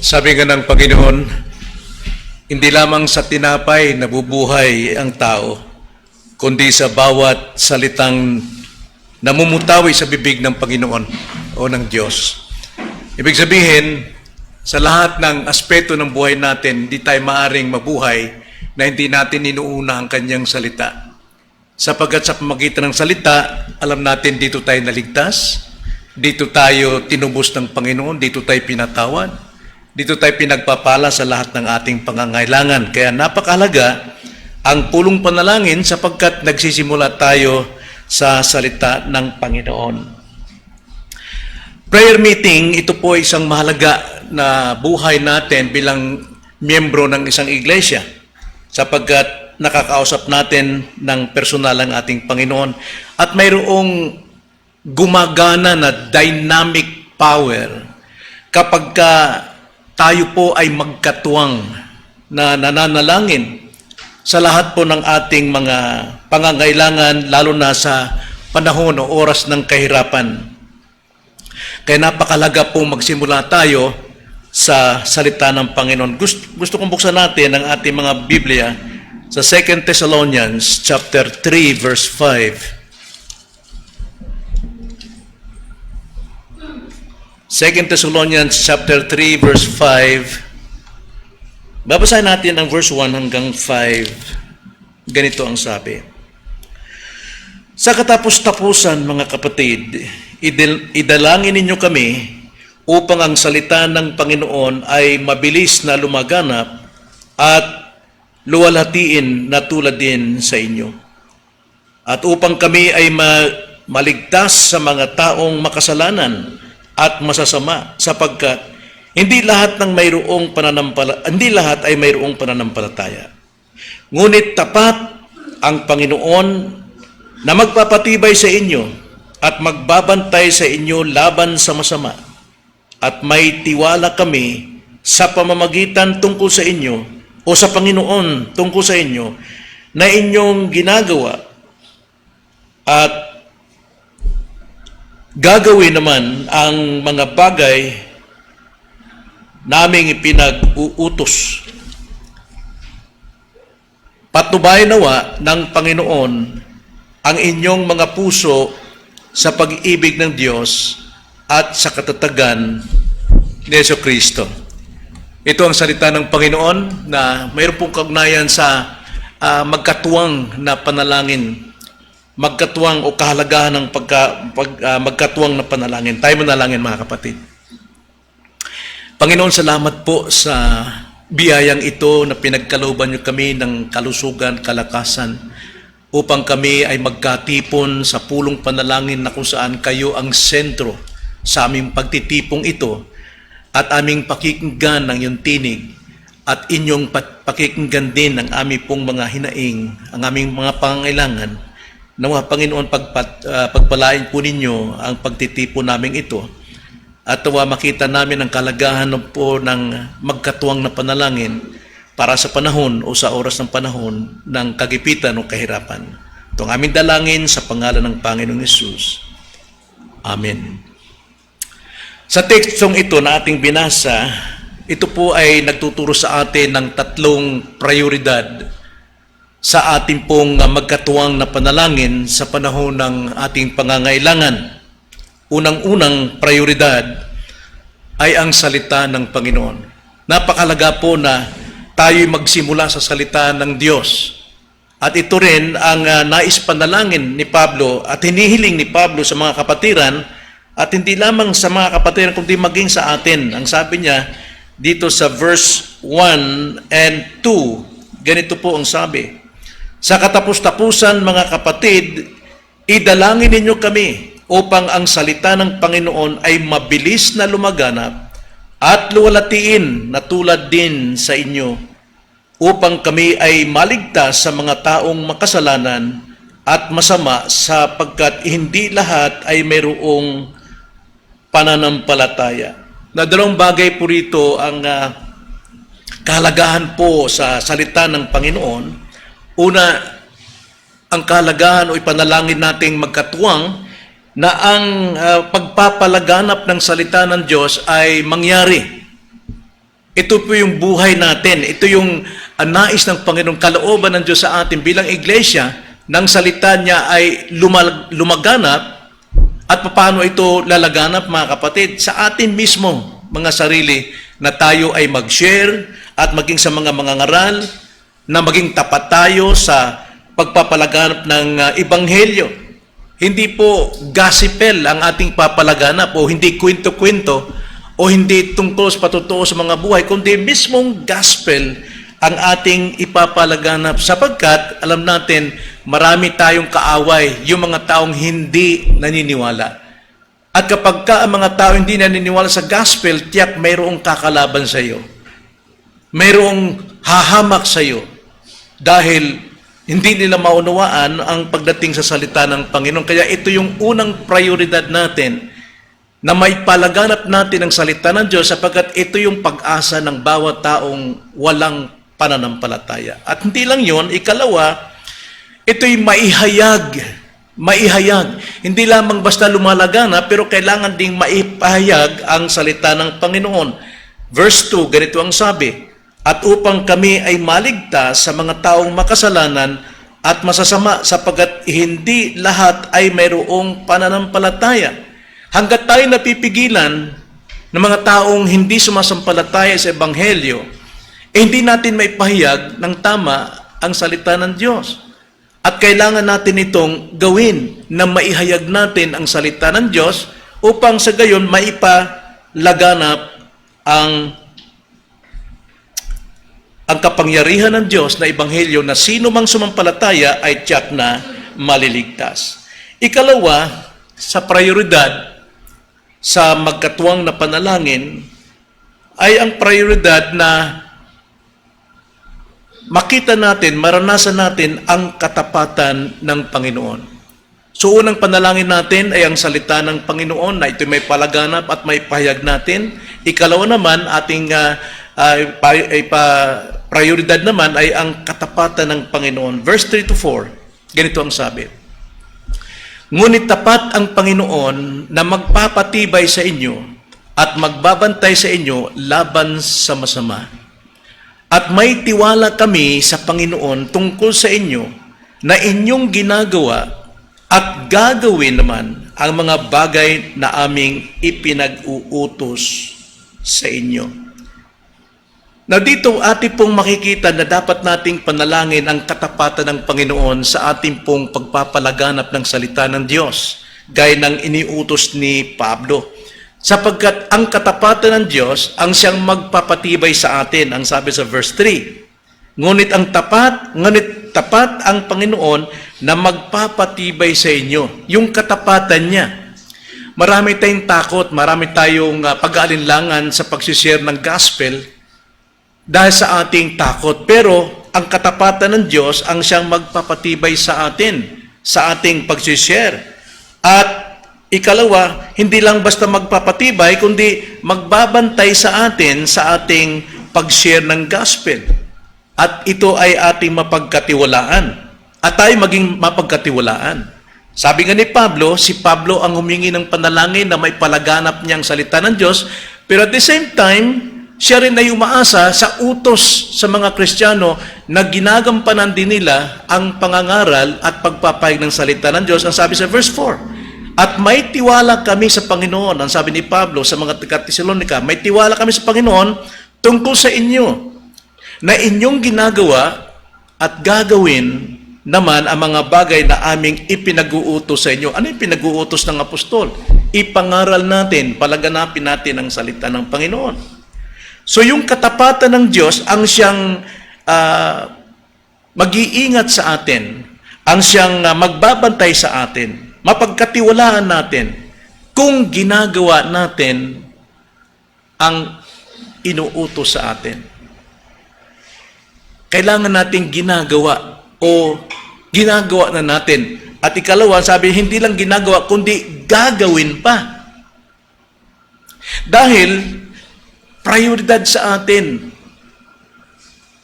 Sabi nga ng Panginoon, hindi lamang sa tinapay nabubuhay ang tao, kundi sa bawat salitang namumutawi sa bibig ng Panginoon o ng Diyos. Ibig sabihin, sa lahat ng aspeto ng buhay natin, hindi tayo maaring mabuhay na hindi natin inuuna ang kanyang salita. Sapagkat sa pamagitan ng salita, alam natin dito tayo naligtas, dito tayo tinubos ng Panginoon, dito tayo pinatawad, dito tayo pinagpapala sa lahat ng ating pangangailangan. Kaya napakahalaga ang pulong panalangin sapagkat nagsisimula tayo sa salita ng Panginoon. Prayer meeting, ito po isang mahalaga na buhay natin bilang miyembro ng isang iglesia sapagkat nakakausap natin ng personal ang ating Panginoon at mayroong gumagana na dynamic power kapag tayo po ay magkatuwang na nananalangin sa lahat po ng ating mga pangangailangan, lalo na sa panahon o oras ng kahirapan. Kaya napakalaga po magsimula tayo sa salita ng Panginoon. Gusto kong buksan natin ang ating mga Biblia sa 2 Thessalonians chapter 3 verse 5. 2 Thessalonians chapter 3 verse 5. Babasahin natin ang verse 1 hanggang 5. Ganito ang sabi. Sa katapos-tapusan, mga kapatid, idalangin ninyo kami upang ang salita ng Panginoon ay mabilis na lumaganap at luwalhatiin na tulad din sa inyo. At upang kami ay maligtas sa mga taong makasalanan at masasama, sapagkat hindi lahat ay mayroong pananampalataya. Ngunit tapat ang Panginoon na magpapatibay sa inyo at magbabantay sa inyo laban sa masama. At may tiwala kami sa pamamagitan tungkol sa inyo o sa Panginoon tungkol sa inyo na inyong ginagawa at gagawin naman ang mga bagay naming ipinag-uutos. Patnubayan nawa ng Panginoon ang inyong mga puso sa pag-ibig ng Diyos at sa katatagan ni Jesucristo. Ito ang salita ng Panginoon na mayroon pong kaugnayan sa magkatuwang na panalangin, magkatuwang o kahalagahan ng magkatuwang na panalangin. Tayo manalangin, mga kapatid. Panginoon, salamat po sa biyayang ito na pinagkalooban niyo kami ng kalusugan, kalakasan, upang kami ay magkatipon sa pulong panalangin na kung saan kayo ang sentro sa aming pagtitipong ito at aming pakikinggan ng iyong tinig at inyong pakikinggan din ang aming pong mga hinaing, ang aming mga pangangailangan. Nawa, Panginoon, pagpalain po ninyo ang pagtitipon namin ito at nawa makita namin ang kalagahan po ng magkatuwang na panalangin para sa panahon o sa oras ng panahon ng kagipitan o kahirapan. Ito ang aming dalangin sa pangalan ng Panginoong Hesus. Amen. Sa tekstong ito na ating binasa, ito po ay nagtuturo sa atin ng tatlong prioridad sa ating pong magkatuwang na panalangin sa panahon ng ating pangangailangan. Unang-unang prioridad ay ang salita ng Panginoon. Napakahalaga po na tayo magsimula sa salita ng Diyos. At ito rin ang nais panalangin ni Pablo at hinihiling ni Pablo sa mga kapatiran at hindi lamang sa mga kapatiran kundi maging sa atin. Ang sabi niya dito sa verse 1 and 2, ganito po ang sabi. Sa katapos-tapusan, mga kapatid, idalangin ninyo kami upang ang salita ng Panginoon ay mabilis na lumaganap at luwalhatiin na tulad din sa inyo, upang kami ay maligtas sa mga taong makasalanan at masama, sapagkat hindi lahat ay mayroong pananampalataya. Na dalawang bagay po rito ang kahalagahan po sa salita ng Panginoon. Una, ang kahalagahan o ipanalangin nating magkatuwang na ang pagpapalaganap ng salita ng Diyos ay mangyari. Ito po yung buhay natin. Ito yung nais ng Panginoon, kalooban ng Diyos sa atin bilang iglesia, nang salita niya ay lumaganap at paano ito lalaganap, mga kapatid, sa atin mismo, mga sarili, na tayo ay mag-share at maging sa mga ngaral, na maging tapat tayo sa pagpapalaganap ng Ebanghelyo. Hindi po gospel ang ating papalaganap o hindi kwento-kwento o hindi tungkol sa patotoo sa mga buhay, kundi mismong gospel ang ating ipapalaganap sapagkat alam natin marami tayong kaaway, yung mga taong hindi naniniwala. At kapag ka ang mga tao hindi naniniwala sa gospel, tiyak mayroong kakalaban sa iyo. Mayroong hahamak sa iyo dahil hindi nila maunawaan ang pagdating sa salita ng Panginoon. Kaya ito yung unang prioridad natin, na may palaganap natin ang salita ng Diyos sapagkat ito yung pag-asa ng bawat taong walang pananampalataya. At hindi lang yun, ikalawa, ito'y maihayag. Hindi lamang basta lumalaganap, pero kailangan ding maipahayag ang salita ng Panginoon. Verse 2, ganito ang sabi, at upang kami ay maligtas sa mga taong makasalanan at masasama sapagkat hindi lahat ay mayroong pananampalataya. Hanggat tayo napipigilan ng mga taong hindi sumasampalataya sa Ebanghelyo, hindi natin maipahayag ng tama ang salita ng Diyos. At kailangan natin itong gawin na maihayag natin ang salita ng Diyos upang sa gayon maipalaganap ang kapangyarihan ng Diyos na Ebanghelyo na sino mang sumampalataya ay tiyak na maliligtas. Ikalawa, sa prioridad sa magkatuwang na panalangin ay ang prioridad na makita natin, maranasan natin ang katapatan ng Panginoon. So unang panalangin natin ay ang salita ng Panginoon na ito may palaganap at may pahayag natin. Ikalawa naman, ating prioridad naman ay ang katapatan ng Panginoon. Verse 3 to 4, ganito ang sabi. Ngunit tapat ang Panginoon na magpapatibay sa inyo at magbabantay sa inyo laban sa masama. At may tiwala kami sa Panginoon tungkol sa inyo na inyong ginagawa at gagawin naman ang mga bagay na aming ipinag-uutos sa inyo. Na dito ating pong makikita na dapat nating panalangin ang katapatan ng Panginoon sa ating pong pagpapalaganap ng salita ng Diyos, gaya ng iniutos ni Pablo. Sapagkat ang katapatan ng Diyos ang siyang magpapatibay sa atin, ang sabi sa verse 3. Ngunit tapat ang Panginoon na magpapatibay sa inyo. Yung katapatan niya. Marami tayong takot, marami tayong pag-aalinlangan sa pagsishare ng gospel dahil sa ating takot. Pero ang katapatan ng Diyos ang siyang magpapatibay sa atin, sa ating pagsishare. At ikalawa, hindi lang basta magpapatibay, kundi magbabantay sa atin sa ating pag-share ng gospel. At ito ay ating mapagkatiwalaan. At tayo maging mapagkatiwalaan. Sabi nga ni Pablo, si Pablo ang humingi ng panalangin na may palaganap niyang salita ng Diyos, pero at the same time, siya rin ay umaasa sa utos sa mga Kristiyano na ginagampanan din nila ang pangangaral at pagpapahayag ng salita ng Diyos. Ang sabi sa verse 4, at may tiwala kami sa Panginoon, ang sabi ni Pablo sa mga taga-Tesalonica, may tiwala kami sa Panginoon tungkol sa inyo, na inyong ginagawa at gagawin naman ang mga bagay na aming ipinag-uutos sa inyo. Ano yung pinag-uutos ng apostol? Ipangaral natin, palaganapin natin ang salita ng Panginoon. So yung katapatan ng Diyos ang siyang mag-iingat sa atin, ang siyang magbabantay sa atin, mapagkatiwalaan natin kung ginagawa natin ang inuutos sa atin. Kailangan natin ginagawa o ginagawa na natin. At ikalawa, sabi, hindi lang ginagawa, kundi gagawin pa. Dahil prioridad sa atin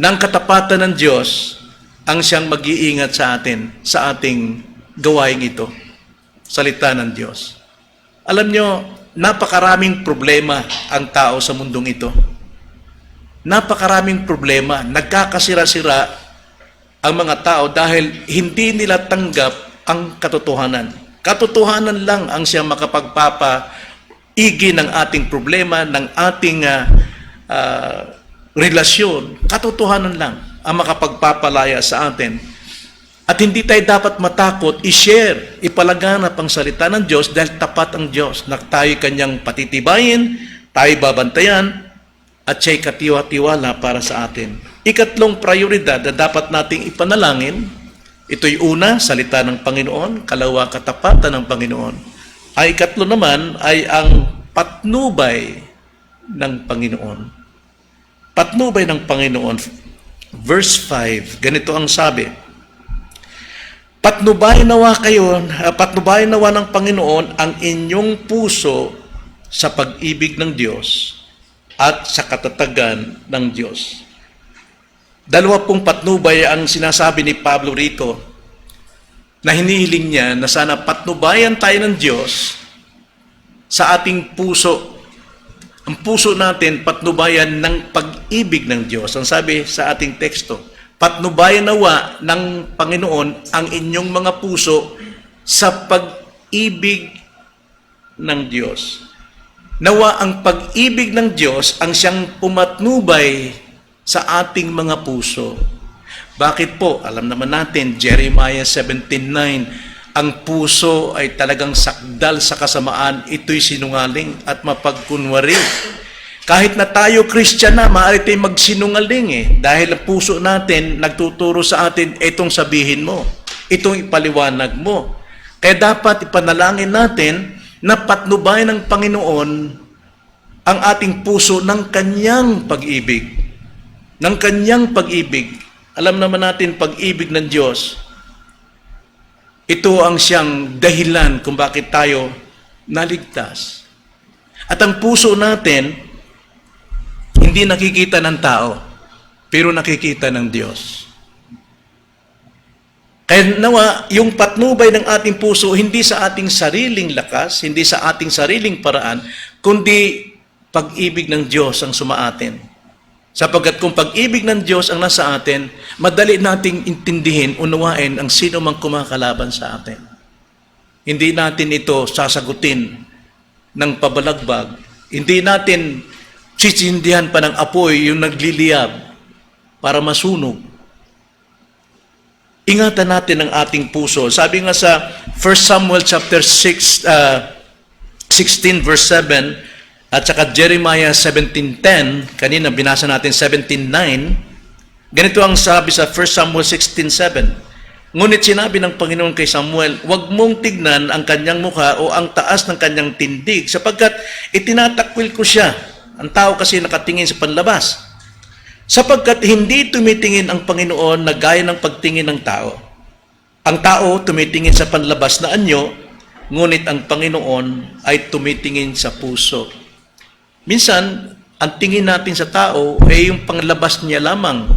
ng katapatan ng Diyos ang siyang mag-iingat sa atin, sa ating gawain ito. Salita ng Diyos. Alam nyo, napakaraming problema ang tao sa mundong ito. napakaraming problema. Nagkakasira-sira ang mga tao dahil hindi nila tanggap ang katotohanan. Katotohanan lang ang siyang makapagpapaigi ng ating problema, ng ating relasyon. Katotohanan lang ang makapagpapalaya sa atin. At hindi tayo dapat matakot i-share, ipalaganap ang salita ng Diyos dahil tapat ang Diyos na tayo kanyang patitibayin, tayo babantayan, at siya'y katiwa-tiwala para sa atin. Ikatlong prioridad na dapat nating ipanalangin, ito'y una, salita ng Panginoon, kalawa, katapatan ng Panginoon. Ay ikatlo naman ay ang patnubay ng Panginoon. Patnubay ng Panginoon. Verse 5, ganito ang sabi, patnubayan nawa ng Panginoon ang inyong puso sa pag-ibig ng Diyos at sa katatagan ng Diyos. Dalawa pong patnubay ang sinasabi ni Pablo rito na hinihiling niya na sana patnubayan tayo ng Diyos sa ating puso. Ang puso natin patnubayan ng pag-ibig ng Diyos. Ang sabi sa ating teksto, patnubayan nawa ng Panginoon ang inyong mga puso sa pag-ibig ng Diyos. Nawa ang pag-ibig ng Diyos ang siyang pumatnubay sa ating mga puso. Bakit po? Alam naman natin, Jeremiah 17:9, ang puso ay talagang sakdal sa kasamaan, ito'y sinungaling at mapagkunwari. Kahit na tayo Christian na, maaari tayong magsinungaling dahil ang puso natin nagtuturo sa atin, itong sabihin mo, itong ipaliwanag mo. Kaya dapat ipanalangin natin na patnubayan ng Panginoon ang ating puso ng kanyang pag-ibig. Ng kanyang pag-ibig. Alam naman natin, pag-ibig ng Diyos, ito ang siyang dahilan kung bakit tayo naligtas. At ang puso natin, hindi nakikita ng tao, pero nakikita ng Diyos. Kaya nawa, yung patnubay ng ating puso, hindi sa ating sariling lakas, hindi sa ating sariling paraan, kundi pag-ibig ng Diyos ang sumaatin. Sapagkat kung pag-ibig ng Diyos ang nasa atin, madali nating intindihin, unawain ang sino mang kumakalaban sa atin. Hindi natin ito sasagutin ng pabalagbag. Hindi natin sisindihan pa ng apoy yung nagliliyab para masunog. Ingatan natin ang ating puso. Sabi nga sa 1 Samuel chapter 16 verse 7 at saka Jeremiah 17:10, kanina binasa natin 17:9, ganito ang sabi sa 1 Samuel 16:7. Ngunit sinabi ng Panginoon kay Samuel, huwag mong tignan ang kanyang mukha o ang taas ng kanyang tindig, sapagkat itinatakwil ko siya. Ang tao kasi nakatingin sa panlabas. Sapagkat hindi tumitingin ang Panginoon na gaya ng pagtingin ng tao. Ang tao tumitingin sa panlabas na anyo, ngunit ang Panginoon ay tumitingin sa puso. Minsan, ang tingin natin sa tao ay yung panglabas niya lamang.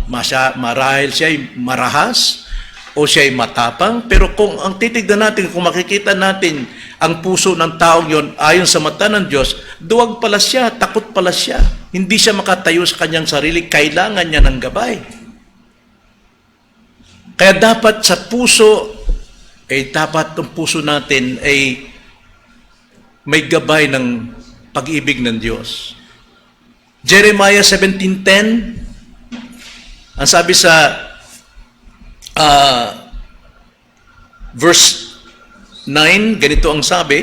Marahil siya ay marahas o siya ay matapang. Pero kung ang titignan natin, kung makikita natin ang puso ng taong yon ayon sa mata ng Diyos, duwag pala siya, takot pala siya. Hindi siya makatayo sa kanyang sarili, kailangan niya ng gabay. Kaya dapat sa puso, dapat ang puso natin ay may gabay ng pag-ibig ng Diyos. Jeremiah 17:10, ang sabi sa verse 9, ganito ang sabi,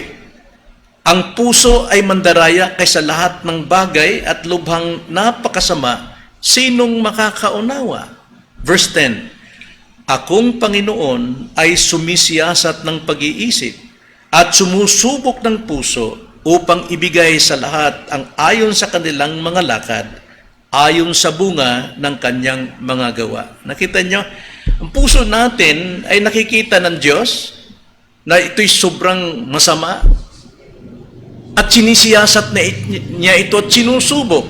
ang puso ay mandaraya kaysa lahat ng bagay at lubhang napakasama, sinong makakaunawa? Verse 10, akong Panginoon ay sumisiyasat ng pag-iisip at sumusubok ng puso upang ibigay sa lahat ang ayon sa kanilang mga lakad, ayon sa bunga ng kanyang mga gawa. Nakita nyo? Ang puso natin ay nakikita ng Diyos na ito'y sobrang masama at sinisiyasat niya ito at sinusubok.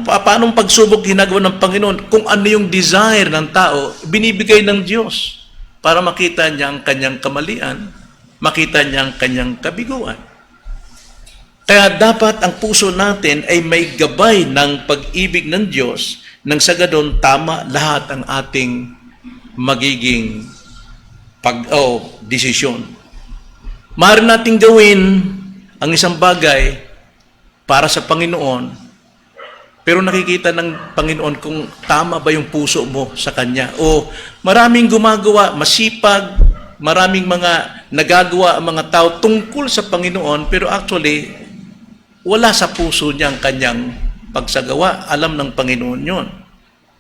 Paanong pagsubok ginagawa ng Panginoon? Kung ano yung desire ng tao, binibigay ng Diyos para makita niya ang kanyang kamalian, makita niya ang kanyang kabiguan. Kaya dapat ang puso natin ay may gabay ng pag-ibig ng Diyos nang sa ganon tama lahat ang ating magiging desisyon. Maaari nating gawin ang isang bagay para sa Panginoon, pero nakikita ng Panginoon kung tama ba yung puso mo sa Kanya. O maraming gumagawa, masipag, maraming mga nagagawa ang mga tao tungkol sa Panginoon, pero actually, wala sa puso niya ang kanyang pagsagawa. Alam ng Panginoon yun.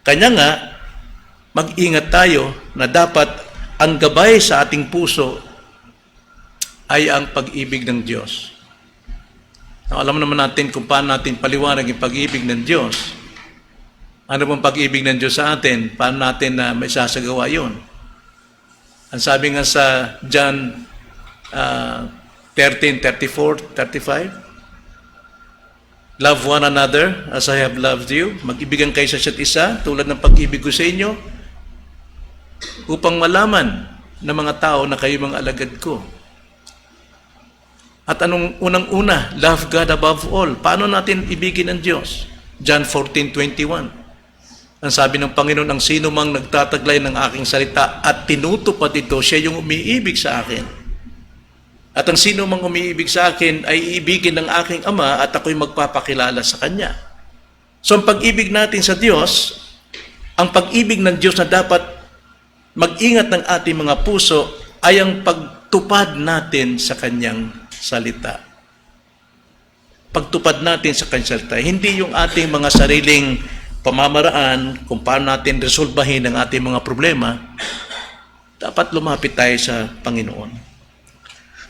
Kanya nga, mag-ingat tayo na dapat ang gabay sa ating puso ay ang pag-ibig ng Diyos. Alam naman natin kung paano natin paliwanag yung pag-ibig ng Diyos. Ano bang pag-ibig ng Diyos sa atin? Paano natin na may sasagawa yun? Ang sabi nga sa John 13:34, 35, love one another as I have loved you. Mag-ibigan kayo sa isa't isa tulad ng pag-ibig ko sa inyo upang malaman ng mga tao na kayo mga alagad ko. At anong unang-una? Love God above all. Paano natin ibigin ang Diyos? John 14:21. Ang sabi ng Panginoon, ang sino mang nagtataglay ng aking salita at tinutupad ito, siya yung umiibig sa akin. At ang sino mang umiibig sa akin ay iibigin ng aking Ama at ako'y magpapakilala sa Kanya. So ang pag-ibig natin sa Diyos, ang pag-ibig ng Diyos na dapat mag-ingat ng ating mga puso ay ang pagtupad natin sa Kanyang salita. Pagtupad natin sa Kanyang salita, hindi yung ating mga sariling pamamaraan kung paano natin resolbahin ang ating mga problema. Dapat lumapit tayo sa Panginoon.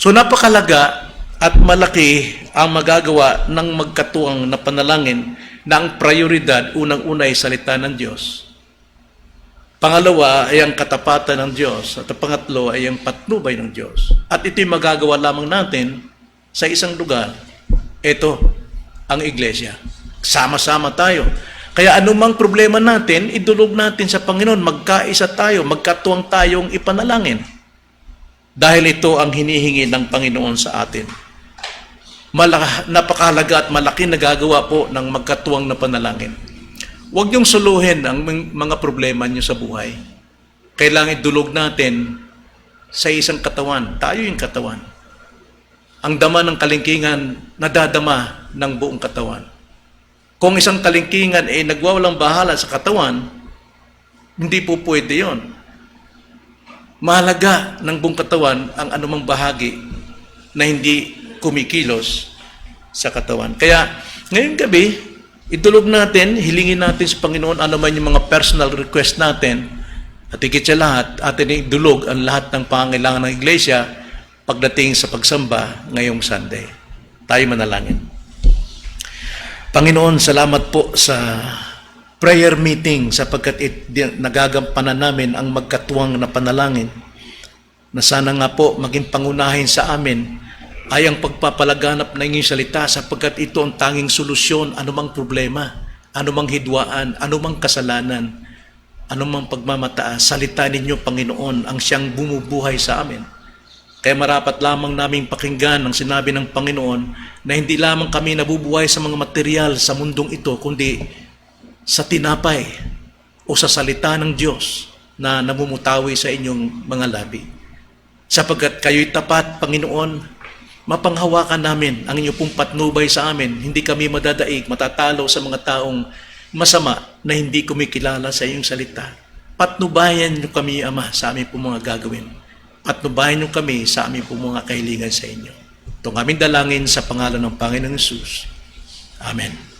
So napakalaga at malaki ang magagawa ng magkatuwang na panalangin na ang prioridad unang-una ay salita ng Diyos. Pangalawa ay ang katapatan ng Diyos. At ang pangatlo ay ang patnubay ng Diyos. At ito'y magagawa lamang natin sa isang lugar. Ito, ang iglesia. Sama-sama tayo. Kaya anumang problema natin, idulog natin sa Panginoon. Magkaisa tayo, magkatuwang tayong ipanalangin. Dahil ito ang hinihingi ng Panginoon sa atin. Napakahalaga at malaki nagagawa po ng magkatuwang na panalangin. Huwag niyong suluhin ang mga problema niyo sa buhay. Kailangan idulog natin sa isang katawan. Tayo yung katawan. Ang dama ng kalingkingan, nadadama ng buong katawan. Kung isang kalingkingan ay nagwawalang bahala sa katawan, hindi po pwede yon. Mahalaga ng buong katawan ang anumang bahagi na hindi kumikilos sa katawan. Kaya ngayong gabi, idulog natin, hilingin natin sa Panginoon ano man yung mga personal request natin at higit sa lahat, atin idulog ang lahat ng pangangailangan ng iglesia pagdating sa pagsamba ngayong Sunday. Tayo manalangin. Panginoon, salamat po sa prayer meeting sapagkat nagagampanan namin ang magkatuwang na panalangin na sana nga po maging pangunahin sa amin ay ang pagpapalaganap ng inyong salita sapagkat ito ang tanging solusyon anumang problema, anumang hidwaan, anumang kasalanan, anumang pagmamataas. Salita ninyo, Panginoon, ang siyang bumubuhay sa amin. Kaya marapat lamang naming pakinggan ang sinabi ng Panginoon na hindi lamang kami nabubuhay sa mga material sa mundong ito, kundi sa tinapay o sa salita ng Diyos na namumutawi sa inyong mga labi. Sapagkat kayo'y tapat, Panginoon, mapanghawakan namin ang inyong pong patnubay sa amin. Hindi kami madadaig, matatalo sa mga taong masama na hindi kumikilala sa iyong salita. Patnubayan niyo kami, Ama, sa aming pong mga gagawin. Patnubayan niyo kami sa aming pong mga kahilingan sa inyo. Itong aming dalangin sa pangalan ng Panginoong Hesus. Amen.